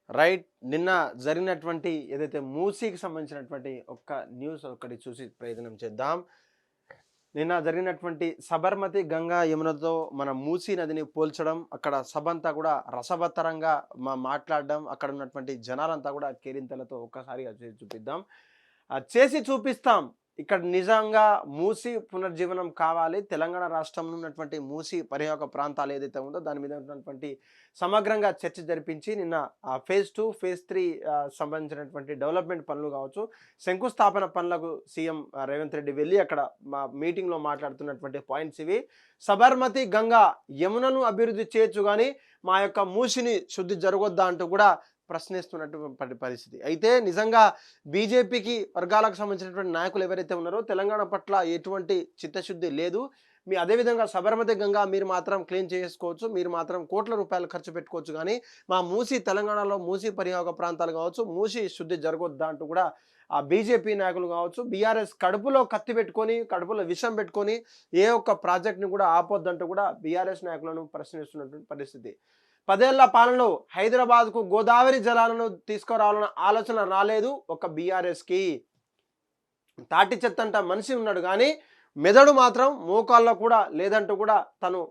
Right. నిన్న జరిగినటువంటి ఏదైతే మూసీకి సంబంధించినటువంటి ఒక్క న్యూస్ ఒకటి చూసి ప్రయత్నం చేద్దాం. నిన్న జరిగినటువంటి సబర్మతి, గంగా, యమునతో మన మూసీ నదిని పోల్చడం, అక్కడ సభంతా కూడా రసవత్తరంగా మాట్లాడడం, అక్కడ ఉన్నటువంటి జనాలంతా కూడా కేరింతలతో ఒక్కసారిగా చేసి చూపిద్దాం. చేసి చూపిస్తాం. ఇక్కడ నిజంగా మూసీ పునర్జీవనం కావాలి. తెలంగాణ రాష్ట్రంలో ఉన్నటువంటి మూసీ పరివాహక ప్రాంతాలు ఏదైతే ఉందో దాని మీద ఉన్నటువంటి సమగ్రంగా చర్చ జరిపించి నిన్న ఫేజ్ 2, ఫేజ్ 3 సంబంధించినటువంటి డెవలప్మెంట్ పనులు కావచ్చు, శంకుస్థాపన పనులకు సీఎం రేవంత్ రెడ్డి వెళ్ళి అక్కడ మీటింగ్లో మాట్లాడుతున్నటువంటి పాయింట్స్ ఇవి. సబర్మతి, గంగా, యమునను అభివృద్ధి చేయొచ్చు కానీ మా యొక్క మూసిని శుద్ధి జరగొద్దా అంటూ కూడా ప్రశ్నిస్తున్నటువంటి పరిస్థితి. అయితే నిజంగా బీజేపీకి వర్గాలకు సంబంధించినటువంటి నాయకులు ఎవరైతే ఉన్నారో తెలంగాణ పట్ల ఎటువంటి చిత్తశుద్ధి లేదు. అదేవిధంగా సబర్మతి, గంగా మీరు మాత్రం క్లీన్ చేసుకోవచ్చు, మీరు మాత్రం కోట్ల రూపాయలు ఖర్చు పెట్టుకోవచ్చు, కానీ మా మూసీ తెలంగాణలో మూసీ పరివాహక ప్రాంతాలు కావచ్చు, మూసీ శుద్ధి జరగొద్దా అంటూ కూడా ఆ బీజేపీ నాయకులు కావచ్చు, బీఆర్ఎస్ కడుపులో కత్తి పెట్టుకొని, కడుపులో విషం పెట్టుకొని ఏ ఒక్క ప్రాజెక్ట్ని కూడా ఆపొద్దంటూ కూడా బీఆర్ఎస్ నాయకులను ప్రశ్నిస్తున్నటువంటి పరిస్థితి. 10 ఏళ్ల పాలనలో హైదరాబాద్కు గోదావరి జలాలను తీసుకురావాలన్న ఆలోచన రాలేదు ఒక బీఆర్ఎస్కి. తాటి చెత్తంట మనిషి ఉన్నాడు కానీ మెదడు మాత్రం మోకాల్లో కూడా లేదంటూ కూడా తను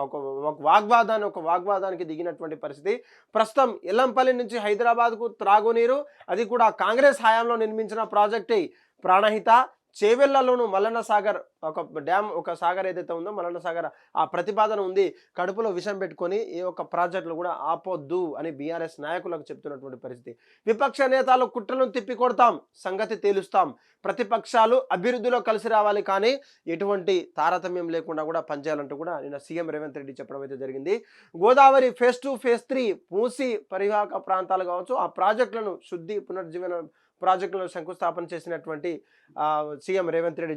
ఒక వాగ్వాదానికి దిగినటువంటి పరిస్థితి. ప్రస్తుతం ఎల్లంపల్లి నుంచి హైదరాబాద్కు త్రాగునీరు, అది కూడా కాంగ్రెస్ హయాంలో నిర్మించిన ప్రాజెక్టే ప్రాణహిత. చేవెళ్లలోను మల్లన్న సాగర్ ఒక డ్యామ్, ఒక సాగర్ ఏదైతే ఉందో మల్లన్న సాగర్, ఆ ప్రతిపాదన ఉంది. కడుపులో విషం పెట్టుకొని ఏ ఒక్క ప్రాజెక్టులు కూడా ఆపొద్దు అని బీఆర్ఎస్ నాయకులకు చెప్తున్నటువంటి పరిస్థితి. విపక్ష నేతలు కుట్రలను తిప్పికొడతాం, సంగతి తేలుస్తాం, ప్రతిపక్షాలు అభివృద్ధిలో కలిసి రావాలి కానీ ఎటువంటి తారతమ్యం లేకుండా కూడా పనిచేయాలంటూ కూడా నిన్న సీఎం రేవంత్ రెడ్డి చెప్పడం అయితే జరిగింది. గోదావరి ఫేజ్ 2, ఫేజ్ 3 మూసీ పరివాహక ప్రాంతాలు కావచ్చు, ఆ ప్రాజెక్టులను శుద్ధి పునర్జీవన ప్రాజెక్టులను శంకుస్థాపన చేసినటువంటి సీఎం రేవంత్ రెడ్డి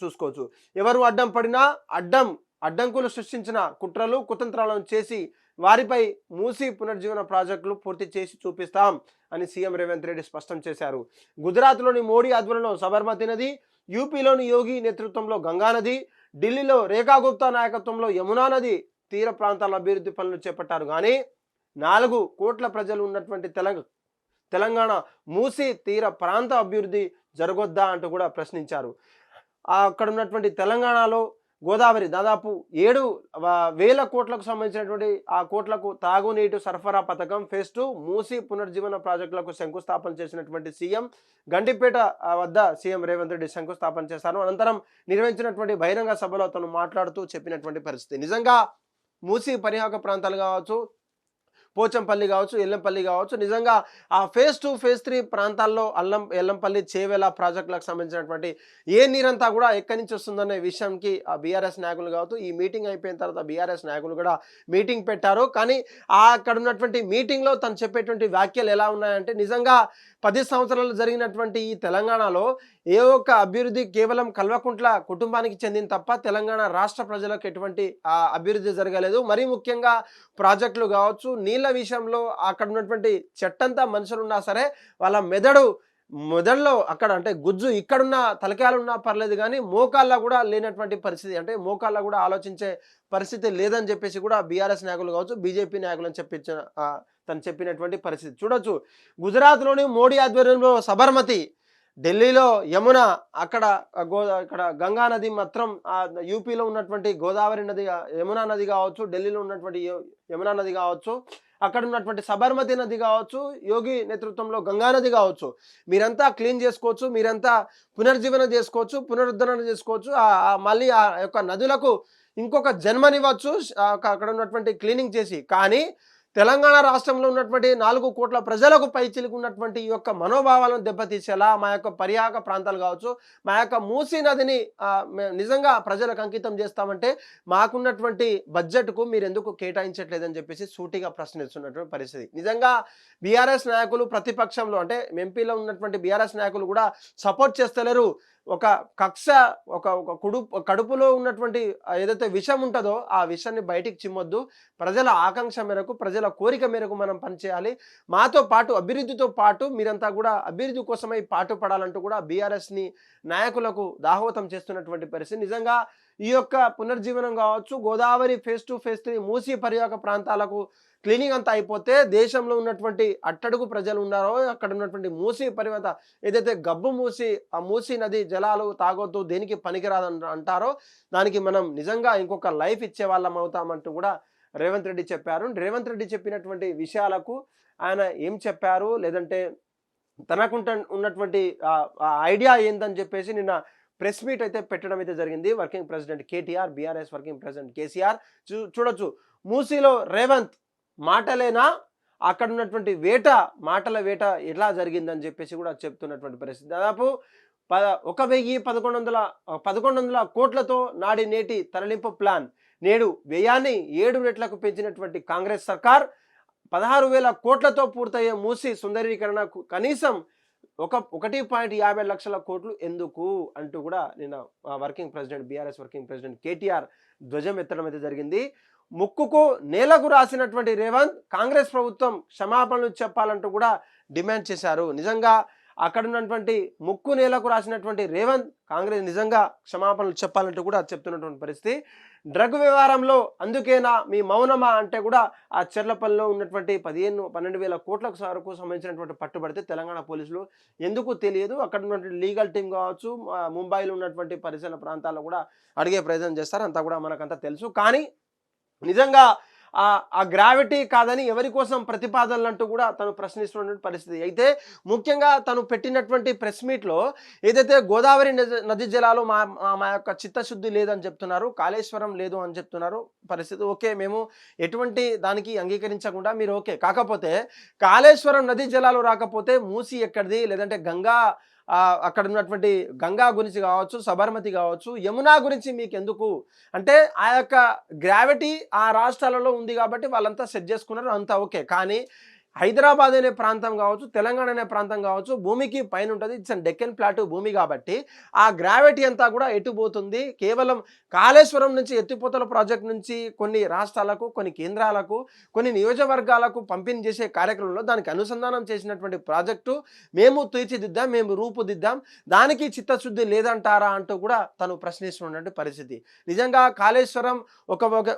చూసుకోవచ్చు. ఎవరు అడ్డం పడినా అడ్డంకులు సృష్టించిన కుట్రలు కుతంత్రాలను చేసి వారిపై మూసీ పునర్జీవన ప్రాజెక్టులు పూర్తి చేసి చూపిస్తాం అని సీఎం రేవంత్ రెడ్డి స్పష్టం చేశారు. గుజరాత్లోని మోడీ ఆధ్వర్యంలో సబర్మతి నది, యూపీలోని యోగి నేతృత్వంలో గంగా నది, ఢిల్లీలో రేఖా గుప్తా నాయకత్వంలో యమునా నది తీర ప్రాంతాల అభివృద్ధి పనులు చేపట్టారు. కానీ 4 కోట్ల ప్రజలు ఉన్నటువంటి తెలంగాణ మూసీ తీర ప్రాంత అభివృద్ధి జరగొద్దా అంటూ కూడా ప్రశ్నించారు. అక్కడ ఉన్నటువంటి తెలంగాణలో గోదావరి దాదాపు 7,000 కోట్లకు సంబంధించినటువంటి ఆ కోట్లకు తాగునీటి సరఫరా పథకం ఫేజ్ 2 మూసీ పునర్జీవన ప్రాజెక్టులకు శంకుస్థాపన చేసినటువంటి సీఎం గండిపేట వద్ద సీఎం రేవంత్ రెడ్డి శంకుస్థాపన చేశారు. అనంతరం నిర్వహించినటువంటి బహిరంగ సభలో తను మాట్లాడుతూ చెప్పినటువంటి పరిస్థితి. నిజంగా మూసీ పరివాహక ప్రాంతాలు కావచ్చు, పోచంపల్లి కావచ్చు, ఎల్లంపల్లి కావచ్చు, నిజంగా ఆ ఫేజ్ 2, ఫేజ్ 3 ప్రాంతాల్లో ఎల్లంపల్లి, చేవెల ప్రాజెక్టులకు సంబంధించినటువంటి ఏ నీరంతా కూడా ఎక్కడి నుంచి వస్తుందనే విషయంకి ఆ బీఆర్ఎస్ నాయకులు కావచ్చు, ఈ మీటింగ్ అయిపోయిన తర్వాత బీఆర్ఎస్ నాయకులు కూడా మీటింగ్ పెట్టారు. కానీ అక్కడ ఉన్నటువంటి మీటింగ్లో తను చెప్పేటువంటి వ్యాఖ్యలు ఎలా ఉన్నాయంటే, నిజంగా 10 సంవత్సరాలు జరిగినటువంటి ఈ తెలంగాణలో ఏ ఒక్క అభివృద్ధి కేవలం కల్వకుంట్ల కుటుంబానికి చెందింది తప్ప తెలంగాణ రాష్ట్ర ప్రజలకు ఎటువంటి అభివృద్ధి జరగలేదు. మరీ ముఖ్యంగా ప్రాజెక్టులు కావచ్చు, నీళ్ళ విషయంలో అక్కడ ఉన్నటువంటి చెట్టంతా మనుషులు ఉన్నా సరే వాళ్ళ మెదడులో అక్కడ అంటే గుజ్జు ఇక్కడున్న తలకాయలు ఉన్నా పర్లేదు కానీ మోకాళ్ళ కూడా లేనటువంటి పరిస్థితి, అంటే మోకాళ్ళ కూడా ఆలోచించే పరిస్థితి లేదని చెప్పేసి కూడా బీఆర్ఎస్ నాయకులు కావచ్చు, బీజేపీ నాయకులు అని తను చెప్పినటువంటి పరిస్థితి చూడొచ్చు. గుజరాత్లోని మోడీ ఆధ్వర్యంలో సబర్మతి, ఢిల్లీలో యమున, ఇక్కడ గంగా నది మాత్రం యూపీలో ఉన్నటువంటి గోదావరి నది, యమునా నది కావచ్చు, ఢిల్లీలో ఉన్నటువంటి యమునా నది కావచ్చు, అక్కడ ఉన్నటువంటి సబర్మతి నది కావచ్చు, యోగి నేతృత్వంలో గంగా నది కావచ్చు, మీరంతా క్లీన్ చేసుకోవచ్చు, మీరంతా పునర్జీవన చేసుకోవచ్చు, పునరుద్ధరణ చేసుకోవచ్చు, మళ్ళీ ఆ యొక్క నదులకు ఇంకొక జన్మనివ్వచ్చు అక్కడ ఉన్నటువంటి క్లీనింగ్ చేసి. కానీ తెలంగాణ రాష్ట్రంలో ఉన్నటువంటి 4 కోట్ల ప్రజలకు పైచిలుకున్నటువంటి ఈ యొక్క మనోభావాలను దెబ్బతీసేలా మా యొక్క పరివాహక ప్రాంతాలు కావచ్చు, మా యొక్క మూసీ నదిని నిజంగా ప్రజలకు అంకితం చేస్తామంటే మాకున్నటువంటి బడ్జెట్కు మీరు ఎందుకు కేటాయించట్లేదని చెప్పేసి సూటిగా ప్రశ్నిస్తున్నటువంటి పరిస్థితి. నిజంగా బీఆర్ఎస్ నాయకులు ప్రతిపక్షంలో అంటే ఎంపీలో ఉన్నటువంటి బీఆర్ఎస్ నాయకులు కూడా సపోర్ట్ చేస్తలేరు. ఒక కక్ష, ఒక కడుపులో ఉన్నటువంటి ఏదైతే విషం ఉంటుందో ఆ విషాన్ని బయటికి చిమ్మొద్దు. ప్రజల ఆకాంక్ష మేరకు, ప్రజల కోరిక మేరకు మనం పనిచేయాలి. మాతో పాటు అభివృద్ధితో పాటు మీరంతా కూడా అభివృద్ధి కోసమై పాటుపడాలంటూ కూడా బీఆర్ఎస్ని నాయకులకు దాహోతం చేస్తున్నటువంటి పరిస్థితి. నిజంగా ఈ యొక్క పునర్జీవనం కావచ్చు, గోదావరి ఫేజ్ 2 ఫేజ్ 3 మూసీ పరివాహక ప్రాంతాలకు క్లీనింగ్ అంతా అయిపోతే దేశంలో ఉన్నటువంటి అట్టడుగు ప్రజలు ఉన్నారో అక్కడ ఉన్నటువంటి మూసీ పరివత ఏదైతే గబ్బు మూసి ఆ మూసీ నది జలాలు తాగొద్దు, దేనికి పనికిరాదు అంటారో దానికి మనం నిజంగా ఇంకొక లైఫ్ ఇచ్చే వాళ్ళం అవుతామంటూ కూడా రేవంత్ రెడ్డి చెప్పారు. రేవంత్ రెడ్డి చెప్పినటువంటి విషయాలకు ఆయన ఏం చెప్పారు, లేదంటే తనకుంట ఉన్నటువంటి ఐడియా ఏందని చెప్పేసి నిన్న ప్రెస్ మీట్ అయితే పెట్టడం అయితే జరిగింది. Working president KTR, BRS working president KCR. చూడొచ్చు, మూసీలో రేవంత్ మాటలేనా, అక్కడ ఉన్నటువంటి వేట, మాటల వేట ఎలా జరిగిందని చెప్పేసి కూడా చెప్తున్నటువంటి పరిస్థితి. దాదాపు 1100 కోట్లతో నాడి నేటి తరలింపు ప్లాన్, నేడు వ్యయాన్ని 7 రెట్లకు పెంచినటువంటి కాంగ్రెస్ సర్కార్ 16,000 కోట్లతో పూర్తయ్యే మూసీ సుందరీకరణకు కనీసం 1.50 లక్షల కోట్లు ఎందుకు అంటూ కూడా నిన్న working president, BRS working president KTR ధ్వజం ఎత్తడం అయితే జరిగింది. ముక్కుకు నేలకు రాసినటువంటి రేవంత్ కాంగ్రెస్ ప్రభుత్వం క్షమాపణలు చెప్పాలంటూ కూడా డిమాండ్ చేశారు. నిజంగా అక్కడ ఉన్నటువంటి ముక్కు నేలకు రాసినటువంటి రేవంత్ కాంగ్రెస్ నిజంగా క్షమాపణలు చెప్పాలంటూ కూడా చెప్తున్నటువంటి పరిస్థితి. డ్రగ్ వ్యవహారంలో అందుకేనా మీ మౌనమా అంటే కూడా ఆ చెర్లపల్లిలో ఉన్నటువంటి 12,000 కోట్ల వరకు సంబంధించినటువంటి పట్టుబడితే తెలంగాణ పోలీసులు ఎందుకు తెలియదు, అక్కడ ఉన్నటువంటి లీగల్ టీం కావచ్చు, ముంబైలో ఉన్నటువంటి పరిసర ప్రాంతాల్లో కూడా అడిగే ప్రయత్నం చేస్తారు, అంతా కూడా మనకంతా తెలుసు. కానీ నిజంగా ఆ గ్రావిటీ కాదని ఎవరి కోసం ప్రతిపాదనలు అంటూ కూడా తను ప్రశ్నిస్తున్నటువంటి పరిస్థితి. అయితే ముఖ్యంగా తను పెట్టినటువంటి ప్రెస్ మీట్లో ఏదైతే గోదావరి నది జలాలు మా యొక్క చిత్తశుద్ధి లేదని చెప్తున్నారు, కాళేశ్వరం లేదు అని చెప్తున్నారు పరిస్థితి. ఓకే, మేము ఎటువంటి దానికి అంగీకరించకుండా మీరు ఓకే, కాకపోతే కాళేశ్వరం నది జలాలు రాకపోతే మూసీ ఎక్కడిది, లేదంటే గంగా అక్కడ ఉన్నటువంటి గంగా గురించి కావచ్చు, సబర్మతి కావచ్చు, యమునా గురించి మీకు ఎందుకు అంటే ఆ యొక్క గ్రావిటీ ఆ రాష్ట్రాలలో ఉంది కాబట్టి వాళ్ళంతా సెట్ చేసుకున్నారు, అంతా ఓకే. కానీ హైదరాబాద్ అనే ప్రాంతం కావచ్చు, తెలంగాణ అనే ప్రాంతం కావచ్చు, భూమికి పైన ఉంటుంది, ఇట్స్ డెక్కన్ ప్లాటూ భూమి కాబట్టి ఆ గ్రావిటీ అంతా కూడా ఎటు పోతుంది, కేవలం కాళేశ్వరం నుంచి ఎత్తిపోతల ప్రాజెక్ట్ నుంచి కొన్ని రాష్ట్రాలకు, కొన్ని కేంద్రాలకు, కొన్ని నియోజకవర్గాలకు పంపిణీ చేసే కార్యక్రమంలో దానికి అనుసంధానం చేసినటువంటి ప్రాజెక్టు మేము తీర్చిదిద్దాం, మేము రూపుదిద్దాం, దానికి చిత్తశుద్ధి లేదంటారా అంటూ కూడా తను ప్రశ్నిస్తున్నటువంటి పరిస్థితి. నిజంగా కాళేశ్వరం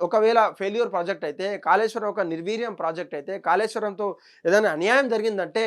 ఒకవేళ ఫెయిల్యూర్ ప్రాజెక్ట్ అయితే, కాళేశ్వరం ఒక నిర్వీర్యం ప్రాజెక్ట్ అయితే, కాళేశ్వరంతో ఏదైనా అన్యాయం జరిగిందంటే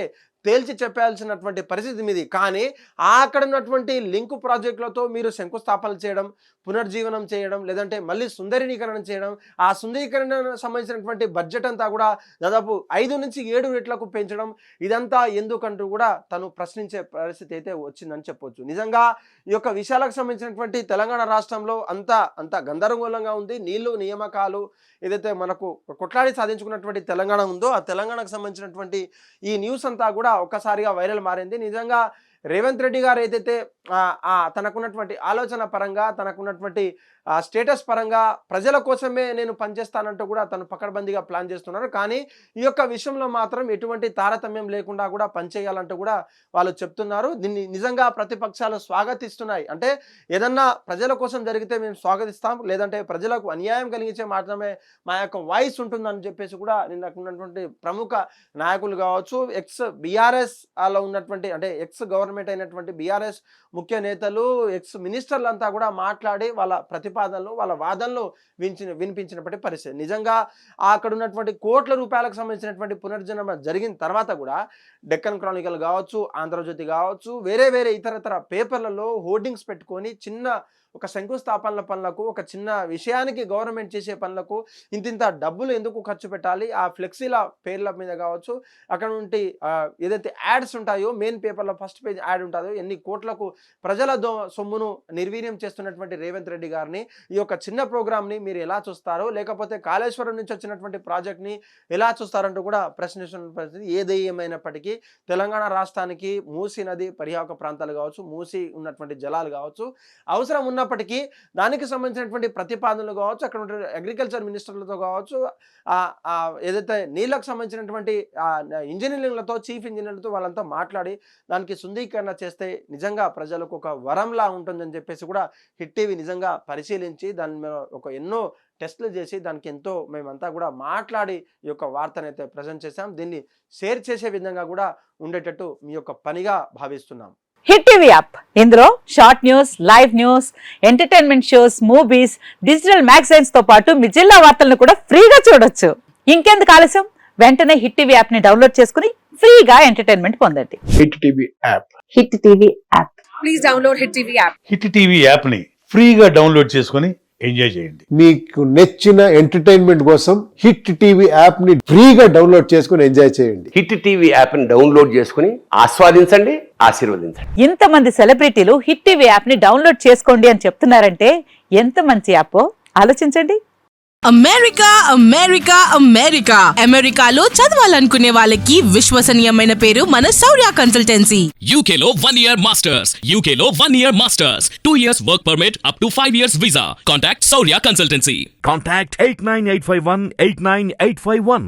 తేల్చి చెప్పాల్సినటువంటి పరిస్థితి మీది. కానీ అక్కడ ఉన్నటువంటి లింకు ప్రాజెక్టులతో మీరు శంకుస్థాపనలు చేయడం, పునర్జీవనం చేయడం, లేదంటే మళ్ళీ సుందరీకరణ చేయడం, ఆ సుందరీకరణ సంబంధించినటువంటి బడ్జెట్ అంతా కూడా దాదాపు 5 నుంచి 7 రెట్లకు పెంచడం, ఇదంతా ఎందుకంటూ కూడా తను ప్రశ్నించే పరిస్థితి అయితే వచ్చిందని చెప్పొచ్చు. నిజంగా ఈ యొక్క విషయాలకు సంబంధించినటువంటి తెలంగాణ రాష్ట్రంలో అంతా గందరగోళంగా ఉంది. నీళ్లు నియామకాలు ఏదైతే మనకు కొట్లాడి సాధించుకున్నటువంటి తెలంగాణ ఉందో ఆ తెలంగాణకు సంబంధించినటువంటి ఈ న్యూస్ అంతా కూడా ఒక్కసారిగా వైరల్ మారింది. నిజంగా రేవంత్ రెడ్డి గారు ఏదైతే తనకున్నటువంటి ఆలోచన పరంగా, తనకున్నటువంటి స్టేటస్ పరంగా ప్రజల కోసమే నేను పనిచేస్తానంటూ కూడా తను పకడ్బందీగా ప్లాన్ చేస్తున్నారు. కానీ ఈ యొక్క విషయంలో మాత్రం ఎటువంటి తారతమ్యం లేకుండా కూడా పనిచేయాలంటూ కూడా వాళ్ళు చెప్తున్నారు. దీన్ని నిజంగా ప్రతిపక్షాలు స్వాగతిస్తున్నాయి. అంటే ఏదన్నా ప్రజల కోసం జరిగితే మేము స్వాగతిస్తాం, లేదంటే ప్రజలకు అన్యాయం కలిగించే మాత్రమే మా యొక్క వాయిస్ ఉంటుందని చెప్పేసి కూడా నిన్నకున్నటువంటి ప్రముఖ నాయకులు కావచ్చు, ఎక్స్ బీఆర్ఎస్ లో ఉన్నటువంటి అంటే ఎక్స్ గవర్నమెంట్ అయినటువంటి బీఆర్ఎస్ ముఖ్య నేతలు, ఎక్స్ మినిస్టర్లు అంతా కూడా మాట్లాడి వాళ్ళ ప్రతిపాదనలు, వాళ్ళ వాదనలు వినిపించినప్పటి పరిస్థితి. నిజంగా అక్కడ ఉన్నటువంటి కోట్ల రూపాయలకు సంబంధించినటువంటి పునర్జన్మ జరిగిన తర్వాత కూడా డెక్కన్ క్రానికల్ కావచ్చు, ఆంధ్రజ్యోతి కావచ్చు, వేరే ఇతరతర పేపర్లలో హోర్డింగ్స్ పెట్టుకొని చిన్న ఒక శంకుస్థాపనల పనులకు, ఒక చిన్న విషయానికి గవర్నమెంట్ చేసే పనులకు ఇంత డబ్బులు ఎందుకు ఖర్చు పెట్టాలి, ఆ ఫ్లెక్సీల పేర్ల మీద కావచ్చు, అక్కడ నుండి ఏదైతే యాడ్స్ ఉంటాయో మెయిన్ పేపర్లో ఫస్ట్ పేజ్ యాడ్ ఉంటుందో ఎన్ని కోట్లకు ప్రజల సొమ్మును నిర్వీర్యం చేస్తున్నటువంటి రేవంత్ రెడ్డి గారిని ఈ యొక్క చిన్న ప్రోగ్రామ్ని మీరు ఎలా చూస్తారో, లేకపోతే కాళేశ్వరం నుంచి వచ్చినటువంటి ప్రాజెక్ట్ని ఎలా చూస్తారంటూ కూడా ప్రశ్నిస్తున్న పరిస్థితి. ఏది ఏమైనప్పటికీ తెలంగాణ రాష్ట్రానికి మూసీ నది పరివాహక ప్రాంతాలు కావచ్చు, మూసీ ఉన్నటువంటి జలాలు కావచ్చు, అవసరం ఉన్నప్పటికీ దానికి సంబంధించినటువంటి ప్రతిపాదనలు కావచ్చు, అక్కడ ఉన్న అగ్రికల్చర్ మినిస్టర్లతో కావచ్చు, ఏదైతే నీళ్ళకు సంబంధించినటువంటి ఇంజనీరింగ్లతో, చీఫ్ ఇంజనీర్లతో వాళ్ళంతా మాట్లాడి దానికి శుద్ధీకరణ చేస్తే నిజంగా ప్రజలకు ఒక వరంలా ఉంటుందని చెప్పేసి కూడా హిట్ టీవీ నిజంగా పరిశీలించి దాని మీద ఎన్నో టెస్టులు చేసి దానికి ఎంతో మేమంతా కూడా మాట్లాడి ఈ యొక్క వార్తనైతే ప్రజెంట్ చేశాం. దీన్ని షేర్ చేసే విధంగా కూడా ఉండేటట్టు మీ యొక్క పనిగా భావిస్తున్నాం. హిట్ టీవీ యాప్ ఇందులో short news, live news, entertainment shows, movies, digital magazines తో పాటు మీ జిల్లా వార్తలను కూడా ఫ్రీగా చూడొచ్చు. ఇంకెందుకు ఆలస్యం, వెంటనే హిట్ టీవీ యాప్ ని డౌన్లోడ్ చేసుకుని ఫ్రీగా ఎంటర్టైన్మెంట్ పొందండి. Hit TV app. Hit TV app. Please download hit TV app. Hit TV app ని ఫ్రీగా డౌన్లోడ్ చేసుకొని ఎంజాయ్ చేయండి. మీకు నచ్చిన ఎంటర్టైన్మెంట్ కోసం హిట్ టీవీ యాప్ ని ఫ్రీగా డౌన్లోడ్ చేసుకుని ఎంజాయ్ చేయండి. హిట్ టీవీ యాప్ ని డౌన్లోడ్ చేసుకుని ఆస్వాదించండి, ఆశీర్వదించండి. ఇంతమంది సెలబ్రిటీలు హిట్ టీవీ యాప్ ని డౌన్లోడ్ చేసుకోండి అని చెప్తున్నారంటే ఎంత మంచి యాప్ ఆలోచించండి. అమెరికా అమెరికా అమెరికా అమెరికాలో చదవాలనుకునే వాళ్ళకి విశ్వసనీయమైన పేరు మన శౌర్య కన్సల్టెన్సీ. UK లో 1 year masters. UK లో 1 year masters. 2 years work permit up to 5 years visa. Contact Saurya Consultancy. Contact 89851 89851.